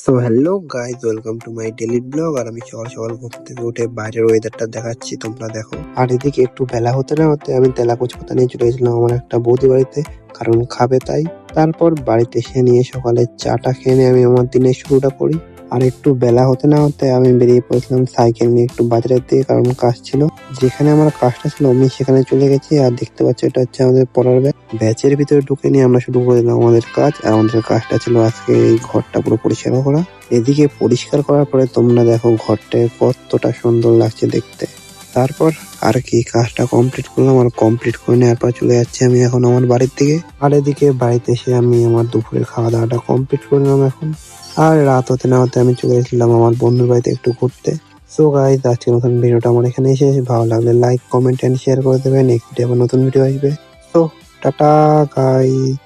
So hello guys, welcome to my daily blog. আর আমি সকাল সকাল ঘুম থেকে উঠে বাইরের ওয়েদারটা দেখাচ্ছি, তোমরা দেখো। আর এদিকে একটু বেলা হতে না হতে আমি তেলাকুচ পাতা নিয়ে চলে গেছিলাম আমার একটা বৌদি বাড়িতে, কারণ খাবে তাই। তারপর বাড়িতে এসে নিয়ে সকালে চাটা খেয়ে নিয়ে আমি আমার দিনের শুরুটা করি। আর একটু বেলা হতে না হতে আমি বেরিয়ে পড়েছিলাম সাইকেল নিয়ে একটু বাজারের দিকে, কারণ কাজ ছিল। যেখানে আমার কাজটা ছিল আমি সেখানে চলে গেছি। আর দেখতে পাচ্ছি এটা হচ্ছে আমাদের পড়ার ব্যাচের ভিতরে ঢুকে নিয়ে আমরা শুরু করে দিলাম আমাদের কাজ। আর আমাদের কাজটা ছিল আজকে এই ঘরটা পুরো পরিষ্কার করা। এদিকে পরিষ্কার করার পরে তোমরা দেখো ঘরটা কতটা সুন্দর লাগছে দেখতে। তারপর আর কি কাজটা কমপ্লিট করলাম, আর কমপ্লিট করে নেওয়ার পর চলে যাচ্ছি আমি এখন আমার বাড়ির দিকে। আর এদিকে বাড়িতে এসে আমি আমার দুপুরের খাওয়া দাওয়াটা কমপ্লিট করে নিলাম এখন। আর রাত হতে না হতে আমি চলে এসেছিলাম আমার বন্ধুর বাড়িতে একটু ঘুরতে। সো গাইজ, আজকে নতুন ভিডিওটা আমার এখানে এসে ভালো লাগলে লাইক, কমেন্ট এন্ড শেয়ার করে দেবেন। নেক্সট ডে আবার নতুন ভিডিও আসবে। So tata guys.